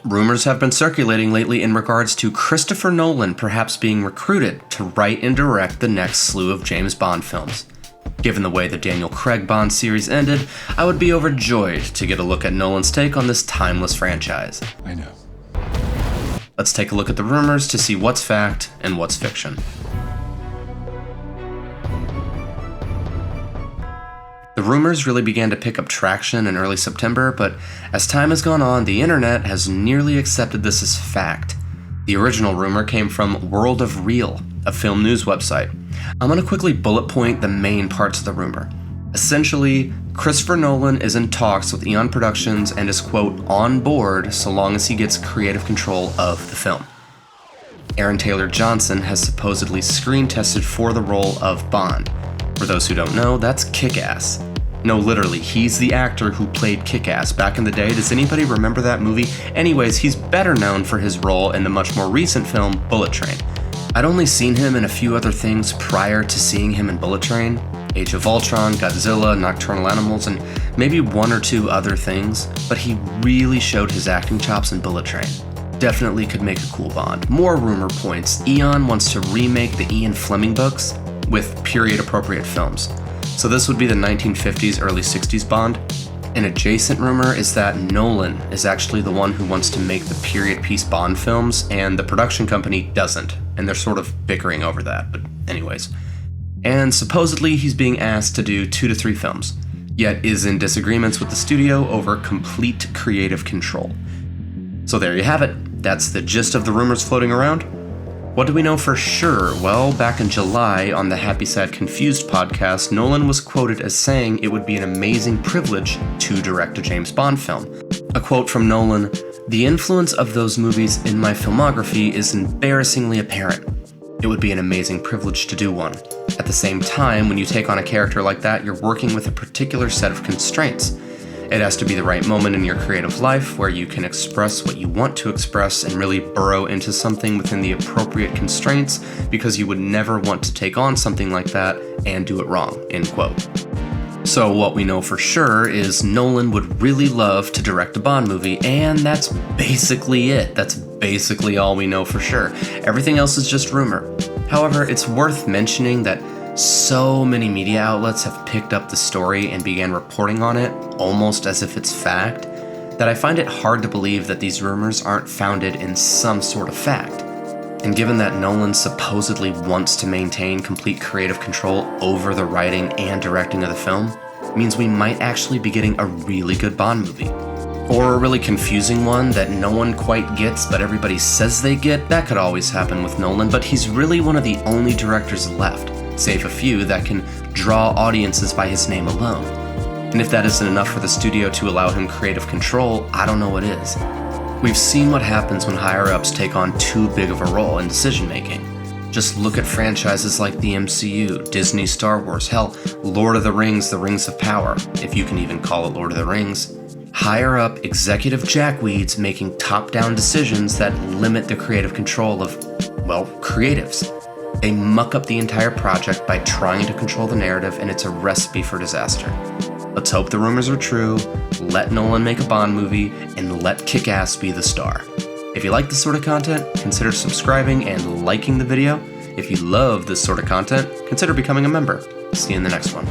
Rumors have been circulating lately in regards to Christopher Nolan perhaps being recruited to write and direct the next slew of James Bond films. Given the way the Daniel Craig Bond series ended, I would be overjoyed to get a look at Nolan's take on this timeless franchise. I know. Let's take a look at the rumors to see what's fact and what's fiction. The rumors really began to pick up traction in early September, but as time has gone on, the internet has nearly accepted this as fact. The original rumor came from World of Real, a film news website. I'm going to quickly bullet point the main parts of the rumor. Essentially, Christopher Nolan is in talks with Eon Productions and is, quote, on board so long as he gets creative control of the film. Aaron Taylor Johnson has supposedly screen tested for the role of Bond. For those who don't know, that's Kick-Ass. No, literally, he's the actor who played Kick-Ass back in the day. Does anybody remember that movie? Anyways, he's better known for his role in the much more recent film, Bullet Train. I'd only seen him in a few other things prior to seeing him in Bullet Train. Age of Ultron, Godzilla, Nocturnal Animals, and maybe one or two other things, but he really showed his acting chops in Bullet Train. Definitely could make a cool Bond. More rumor points. Eon wants to remake the Ian Fleming books with period-appropriate films. So this would be the 1950s, early 60s Bond. An adjacent rumor is that Nolan is actually the one who wants to make the period piece Bond films, and the production company doesn't, and they're sort of bickering over that, but anyways. And supposedly he's being asked to do 2 to 3 films, yet is in disagreements with the studio over complete creative control. So there you have it. That's the gist of the rumors floating around. What do we know for sure? Well, back in July on the Happy Sad Confused podcast, Nolan was quoted as saying it would be an amazing privilege to direct a James Bond film. A quote from Nolan, "The influence of those movies in my filmography is embarrassingly apparent. It would be an amazing privilege to do one. At the same time, when you take on a character like that, you're working with a particular set of constraints. It has to be the right moment in your creative life where you can express what you want to express and really burrow into something within the appropriate constraints, because you would never want to take on something like that and do it wrong," end quote. So what we know for sure is Nolan would really love to direct a Bond movie, and that's basically it. That's basically all we know for sure. Everything else is just rumor. However, it's worth mentioning that so many media outlets have picked up the story and began reporting on it almost as if it's fact, that I find it hard to believe that these rumors aren't founded in some sort of fact. And given that Nolan supposedly wants to maintain complete creative control over the writing and directing of the film, means we might actually be getting a really good Bond movie. Or a really confusing one that no one quite gets but everybody says they get. That could always happen with Nolan, but he's really one of the only directors left, save a few, that can draw audiences by his name alone. And if that isn't enough for the studio to allow him creative control, I don't know what is. We've seen what happens when higher-ups take on too big of a role in decision-making. Just look at franchises like the MCU, Disney, Star Wars, hell, Lord of the Rings, The Rings of Power, if you can even call it Lord of the Rings. Higher-up executive jackweeds making top-down decisions that limit the creative control of, well, creatives. They muck up the entire project by trying to control the narrative, and it's a recipe for disaster. Let's hope the rumors are true, let Nolan make a Bond movie, and let Kick-Ass be the star. If you like this sort of content, consider subscribing and liking the video. If you love this sort of content, consider becoming a member. See you in the next one.